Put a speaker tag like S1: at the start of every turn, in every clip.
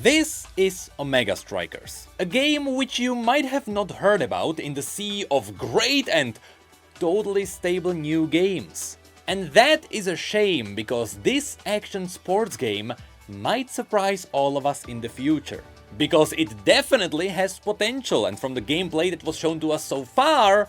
S1: This is Omega Strikers, a game which you might have not heard about in the sea of great and totally stable new games. And that is a shame, because this action sports game might surprise all of us in the future. Because it definitely has potential, and from the gameplay that was shown to us so far,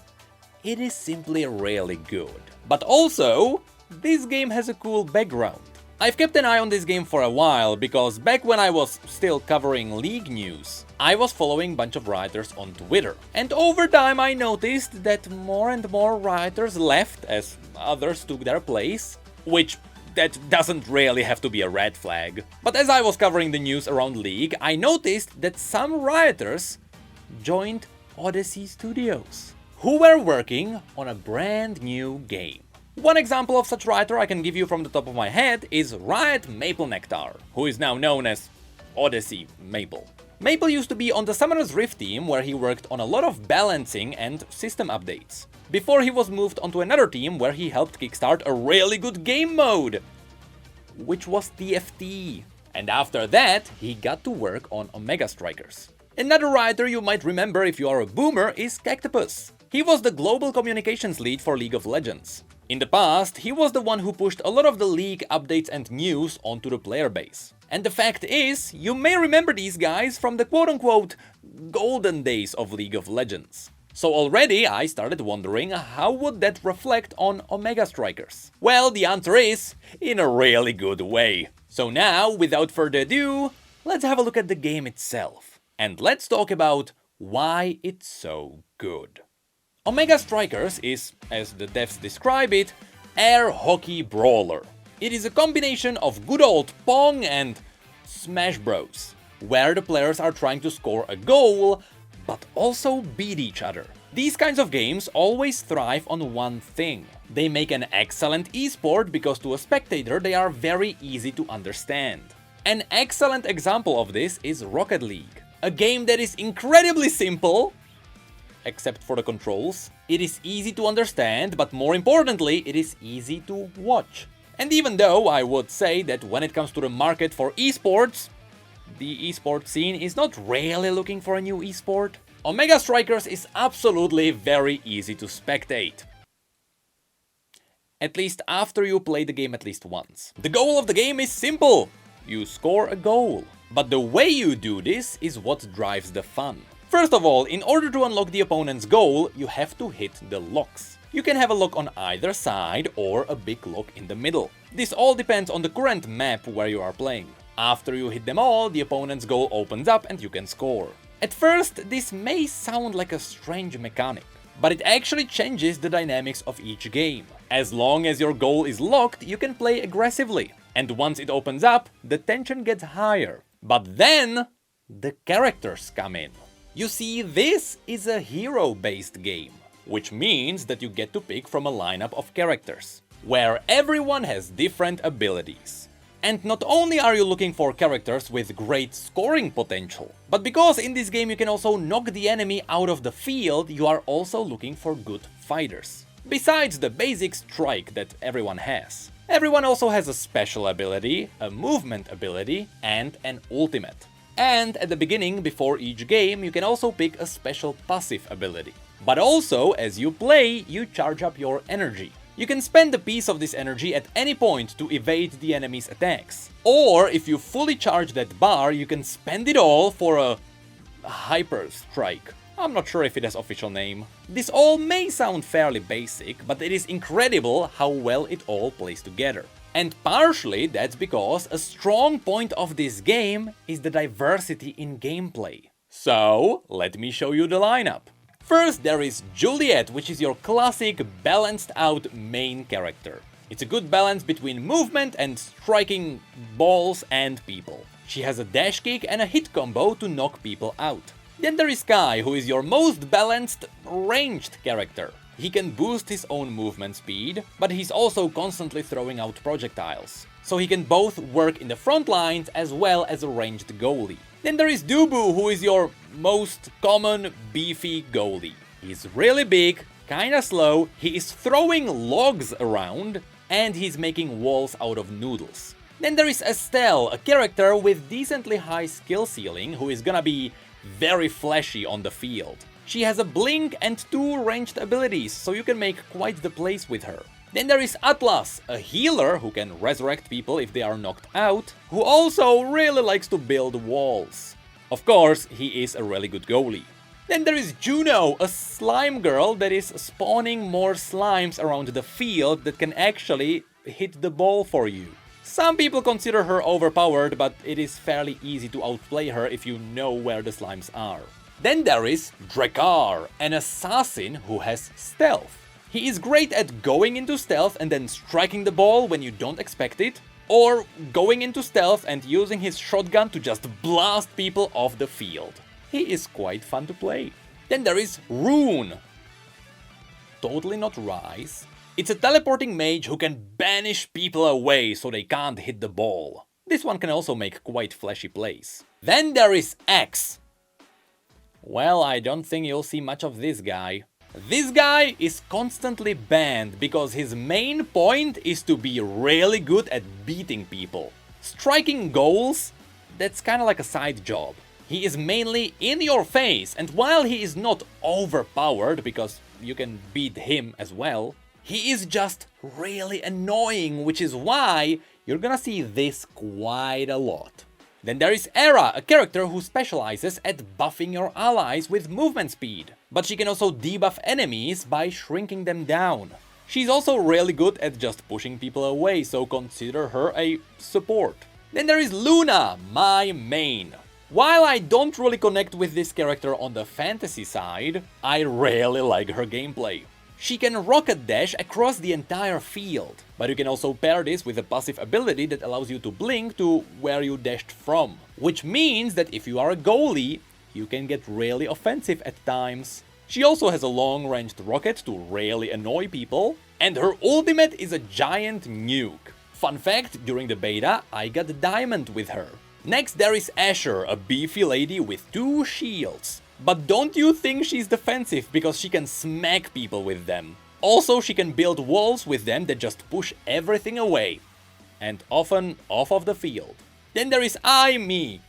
S1: it is simply really good. But also, this game has a cool background. I've kept an eye on this game for a while, because back when I was still covering League news, I was following a bunch of Rioters on Twitter. And over time I noticed that more and more Rioters left as others took their place, which that doesn't really have to be a red flag. But as I was covering the news around League, I noticed that some Rioters joined Odyssey Studios, who were working on a brand new game. One example of such writer I can give you from the top of my head is Riot Maple Nectar, who is now known as Odyssey Maple. Maple used to be on the Summoner's Rift team, where he worked on a lot of balancing and system updates, before he was moved onto another team where he helped kickstart a really good game mode, which was TFT. And after that, he got to work on Omega Strikers. Another writer you might remember if you are a boomer is Cactopus. He was the global communications lead for League of Legends. In the past, he was the one who pushed a lot of the League updates and news onto the player base. And the fact is, you may remember these guys from the quote-unquote golden days of League of Legends. So already I started wondering, how would that reflect on Omega Strikers? Well, the answer is, in a really good way. So now, without further ado, let's have a look at the game itself. And let's talk about why it's so good. Omega Strikers is, as the devs describe it, air hockey brawler. It is a combination of good old Pong and Smash Bros, where the players are trying to score a goal, but also beat each other. These kinds of games always thrive on one thing. They make an excellent esport because to a spectator they are very easy to understand. An excellent example of this is Rocket League, a game that is incredibly simple, except for the controls. It is easy to understand, but more importantly, it is easy to watch. And even though I would say that when it comes to the market for esports, the esport scene is not really looking for a new esport, Omega Strikers is absolutely very easy to spectate. At least after you play the game at least once. The goal of the game is simple. You score a goal. But the way you do this is what drives the fun. First of all, in order to unlock the opponent's goal, you have to hit the locks. You can have a lock on either side or a big lock in the middle. This all depends on the current map where you are playing. After you hit them all, the opponent's goal opens up and you can score. At first, this may sound like a strange mechanic, but it actually changes the dynamics of each game. As long as your goal is locked, you can play aggressively. And once it opens up, the tension gets higher. But then, the characters come in. You see, this is a hero-based game, which means that you get to pick from a lineup of characters, where everyone has different abilities. And not only are you looking for characters with great scoring potential, but because in this game you can also knock the enemy out of the field, you are also looking for good fighters. Besides the basic strike that everyone has. Everyone also has a special ability, a movement ability, and an ultimate. And at the beginning, before each game, you can also pick a special passive ability. But also, as you play, you charge up your energy. You can spend a piece of this energy at any point to evade the enemy's attacks. Or, if you fully charge that bar, you can spend it all for a hyper strike. I'm not sure if it has official name. This all may sound fairly basic, but it is incredible how well it all plays together. And partially that's because a strong point of this game is the diversity in gameplay. So, let me show you the lineup. First there is Juliet, which is your classic balanced out main character. It's a good balance between movement and striking balls and people. She has a dash kick and a hit combo to knock people out. Then there is Kai, who is your most balanced ranged character. He can boost his own movement speed, but he's also constantly throwing out projectiles. So he can both work in the front lines as well as a ranged goalie. Then there is Dubu, who is your most common beefy goalie. He's really big, kinda slow, he is throwing logs around, and he's making walls out of noodles. Then there is Estelle, a character with decently high skill ceiling who is gonna be very flashy on the field. She has a blink and 2 ranged abilities, so you can make quite the plays with her. Then there is Atlas, a healer who can resurrect people if they are knocked out, who also really likes to build walls. Of course, he is a really good goalie. Then there is Juno, a slime girl that is spawning more slimes around the field that can actually hit the ball for you. Some people consider her overpowered, but it is fairly easy to outplay her if you know where the slimes are. Then there is Drekar, an assassin who has stealth. He is great at going into stealth and then striking the ball when you don't expect it, or going into stealth and using his shotgun to just blast people off the field. He is quite fun to play. Then there is Rune. Totally not Rise. It's a teleporting mage who can banish people away so they can't hit the ball. This one can also make quite flashy plays. Then there is X. Well, I don't think you'll see much of this guy. This guy is constantly banned because his main point is to be really good at beating people. Striking goals, that's kinda like a side job. He is mainly in your face, and while he is not overpowered because you can beat him as well, he is just really annoying, which is why you're gonna see this quite a lot. Then there is Era, a character who specializes at buffing your allies with movement speed, but she can also debuff enemies by shrinking them down. She's also really good at just pushing people away, so consider her a support. Then there is Luna, my main. While I don't really connect with this character on the fantasy side, I really like her gameplay. She can rocket dash across the entire field, but you can also pair this with a passive ability that allows you to blink to where you dashed from, which means that if you are a goalie, you can get really offensive at times. She also has a long-ranged rocket to really annoy people, and her ultimate is a giant nuke. Fun fact, during the beta, I got diamond with her. Next there is Asher, a beefy lady with 2 shields. But don't you think she's defensive, because she can smack people with them. Also, she can build walls with them that just push everything away. And often off of the field. Then there is Me.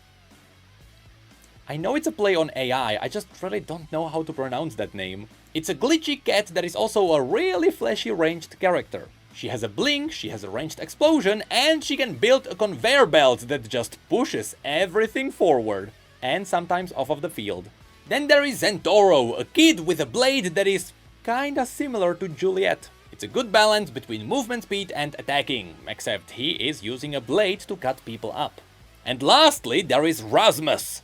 S1: I know it's a play on AI, I just really don't know how to pronounce that name. It's a glitchy cat that is also a really flashy ranged character. She has a blink, she has a ranged explosion, and she can build a conveyor belt that just pushes everything forward. And sometimes off of the field. Then there is Zentoro, a kid with a blade that is kinda similar to Juliet. It's a good balance between movement speed and attacking, except he is using a blade to cut people up. And lastly, there is Rasmus,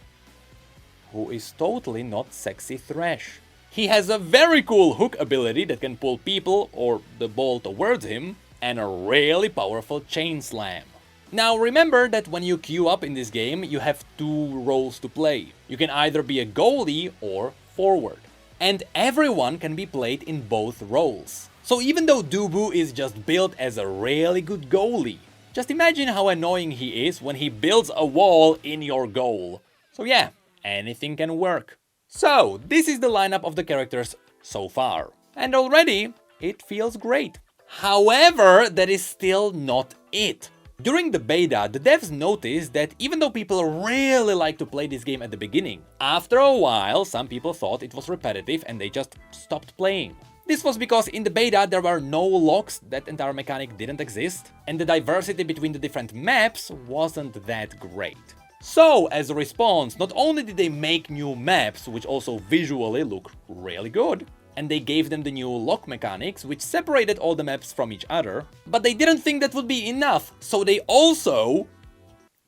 S1: who is totally not sexy Thresh. He has a very cool hook ability that can pull people or the ball towards him, and a really powerful chain slam. Now remember that when you queue up in this game, you have 2 roles to play. You can either be a goalie or forward. And everyone can be played in both roles. So even though Dubu is just built as a really good goalie, just imagine how annoying he is when he builds a wall in your goal. So yeah, anything can work. So this is the lineup of the characters so far. And already it feels great. However, that is still not it. During the beta, the devs noticed that even though people really like to play this game at the beginning, after a while some people thought it was repetitive and they just stopped playing. This was because in the beta there were no locks, that entire mechanic didn't exist, and the diversity between the different maps wasn't that great. So, as a response, not only did they make new maps, which also visually look really good, and they gave them the new lock mechanics, which separated all the maps from each other, but they didn't think that would be enough, so they also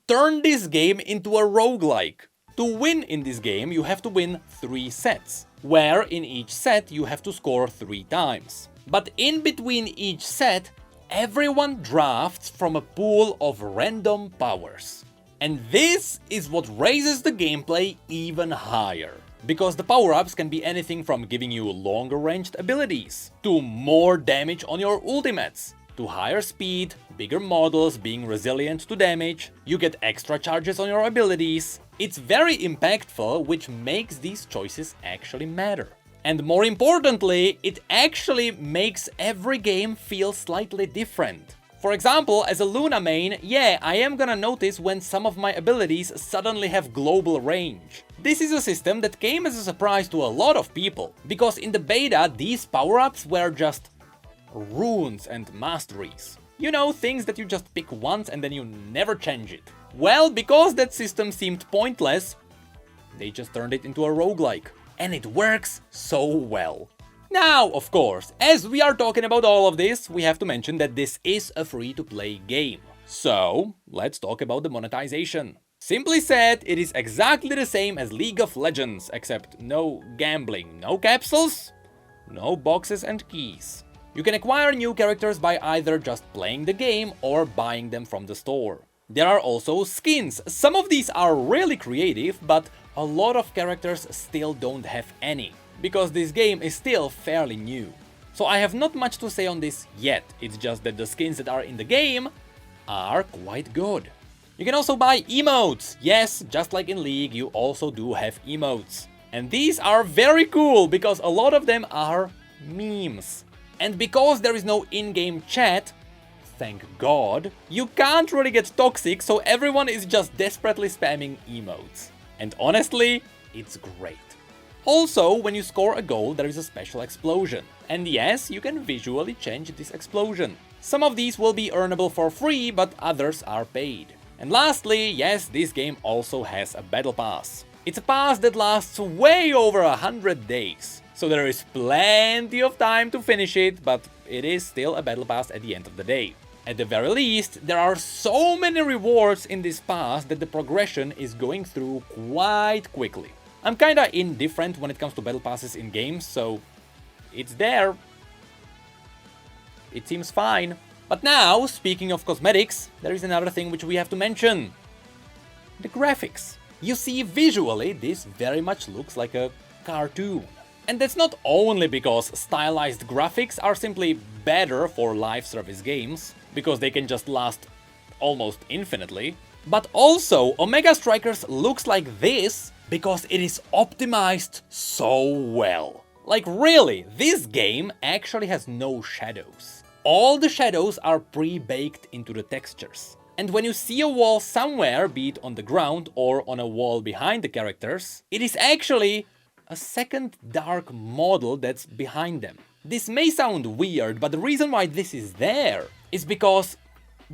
S1: turned this game into a roguelike. To win in this game, you have to win 3 sets, where in each set you have to score 3 times. But in between each set, everyone drafts from a pool of random powers. And this is what raises the gameplay even higher. Because the power-ups can be anything from giving you longer ranged abilities, to more damage on your ultimates, to higher speed, bigger models being resilient to damage, you get extra charges on your abilities. It's very impactful, which makes these choices actually matter. And more importantly, it actually makes every game feel slightly different. For example, as a Luna main, yeah, I am gonna notice when some of my abilities suddenly have global range. This is a system that came as a surprise to a lot of people, because in the beta these power-ups were just runes and masteries. You know, things that you just pick once and then you never change it. Well, because that system seemed pointless, they just turned it into a roguelike. And it works so well. Now, of course, as we are talking about all of this, we have to mention that this is a free-to-play game. So, let's talk about the monetization. Simply said, it is exactly the same as League of Legends, except no gambling, no capsules, no boxes and keys. You can acquire new characters by either just playing the game or buying them from the store. There are also skins. Some of these are really creative, but a lot of characters still don't have any, because this game is still fairly new. So I have not much to say on this yet, it's just that the skins that are in the game are quite good. You can also buy emotes. Yes, just like in League, you also do have emotes. And these are very cool, because a lot of them are memes. And because there is no in-game chat, thank God, you can't really get toxic, so everyone is just desperately spamming emotes. And honestly, it's great. Also, when you score a goal, there is a special explosion. And yes, you can visually change this explosion. Some of these will be earnable for free, but others are paid. And lastly, yes, this game also has a battle pass. It's a pass that lasts way over 100 days. So there is plenty of time to finish it, but it is still a battle pass at the end of the day. At the very least, there are so many rewards in this pass that the progression is going through quite quickly. I'm kinda indifferent when it comes to battle passes in games, so it's there. It seems fine. But now, speaking of cosmetics, there is another thing which we have to mention. The graphics. You see, visually, this very much looks like a cartoon. And that's not only because stylized graphics are simply better for live service games, because they can just last almost infinitely, but also Omega Strikers looks like this because it is optimized so well. Like really, this game actually has no shadows. All the shadows are pre-baked into the textures. And when you see a wall somewhere, be it on the ground or on a wall behind the characters, it is actually a second dark model that's behind them. This may sound weird, but the reason why this is there is because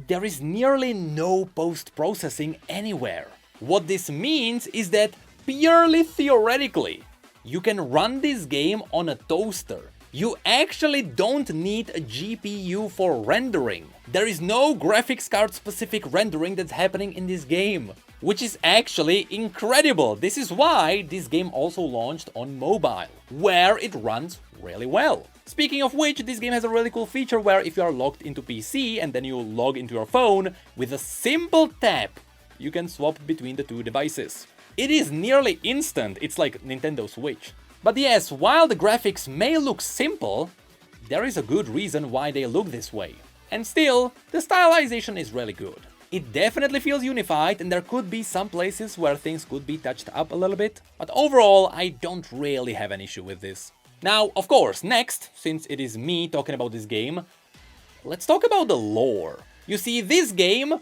S1: there is nearly no post-processing anywhere. What this means is that purely theoretically, you can run this game on a toaster. You actually don't need a GPU for rendering. There is no graphics card specific rendering that's happening in this game, which is actually incredible. This is why this game also launched on mobile, where it runs really well. Speaking of which, this game has a really cool feature where if you are logged into PC and then you log into your phone, with a simple tap, you can swap between the two devices. It is nearly instant, it's like Nintendo Switch. But yes, while the graphics may look simple, there is a good reason why they look this way. And still, the stylization is really good. It definitely feels unified, and there could be some places where things could be touched up a little bit, but overall I don't really have an issue with this. Now, of course, next, since it is me talking about this game, let's talk about the lore. You see, this game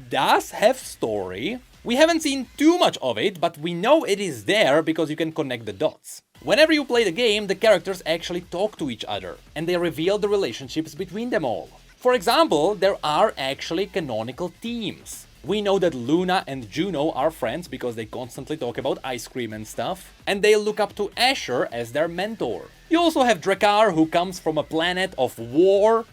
S1: does have story. We haven't seen too much of it, but we know it is there because you can connect the dots. Whenever you play the game, the characters actually talk to each other, and they reveal the relationships between them all. For example, there are actually canonical teams. We know that Luna and Juno are friends because they constantly talk about ice cream and stuff, and they look up to Asher as their mentor. You also have Drakkar, who comes from a planet of war,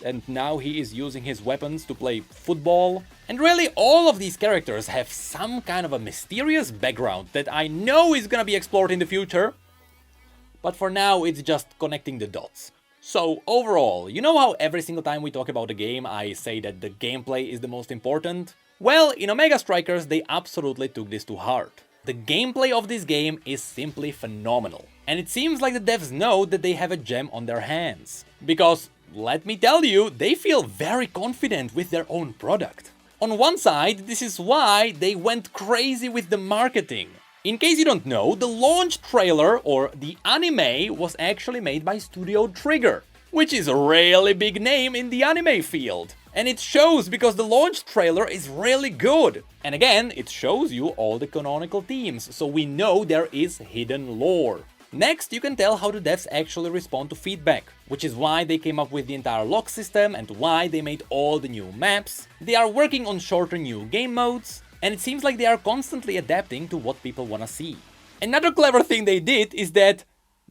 S1: and now he is using his weapons to play football. And really, all of these characters have some kind of a mysterious background that I know is gonna be explored in the future, but for now it's just connecting the dots. So overall, you know how every single time we talk about a game I say that the gameplay is the most important? Well, in Omega Strikers they absolutely took this to heart. The gameplay of this game is simply phenomenal. And it seems like the devs know that they have a gem on their hands. Because, let me tell you, they feel very confident with their own product. On one side, this is why they went crazy with the marketing. In case you don't know, the launch trailer, or the anime, was actually made by Studio Trigger. which is a really big name in the anime field. And it shows because the launch trailer is really good. And again, it shows you all the canonical themes, so we know there is hidden lore. Next, you can tell how the devs actually respond to feedback, which is why they came up with the entire lock system and why they made all the new maps. They are working on shorter new game modes, and it seems like they are constantly adapting to what people wanna see. Another clever thing they did is that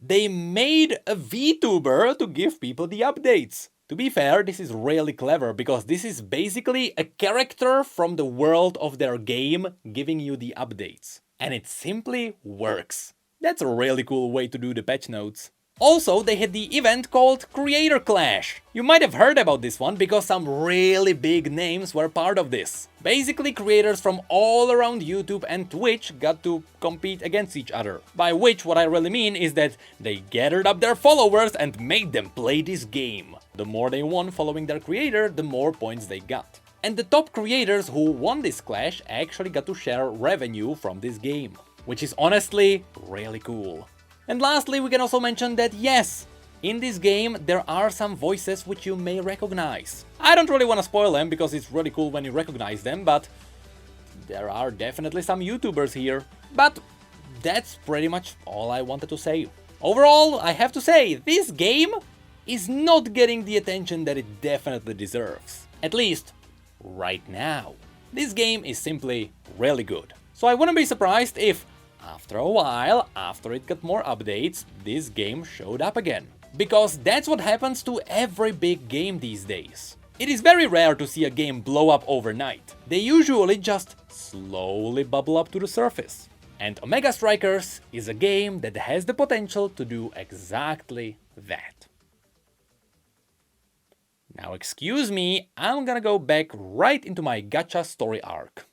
S1: they made a VTuber to give people the updates. To be fair, this is really clever because this is basically a character from the world of their game giving you the updates. And it simply works. That's a really cool way to do the patch notes. Also, they had the event called Creator Clash. You might have heard about this one because some really big names were part of this. Basically, creators from all around YouTube and Twitch got to compete against each other. By which, what I really mean is that they gathered up their followers and made them play this game. The more they won following their creator, the more points they got. And the top creators who won this clash actually got to share revenue from this game, which is honestly really cool. And lastly, we can also mention that yes, in this game there are some voices which you may recognize. I don't really want to spoil them because it's really cool when you recognize them, but there are definitely some YouTubers here. But that's pretty much all I wanted to say. Overall, I have to say, this game is not getting the attention that it definitely deserves. At least, right now. This game is simply really good. So I wouldn't be surprised if, after a while, after it got more updates, this game showed up again. Because that's what happens to every big game these days. It is very rare to see a game blow up overnight. They usually just slowly bubble up to the surface. And Omega Strikers is a game that has the potential to do exactly that. Now excuse me, I'm gonna go back right into my gacha story arc.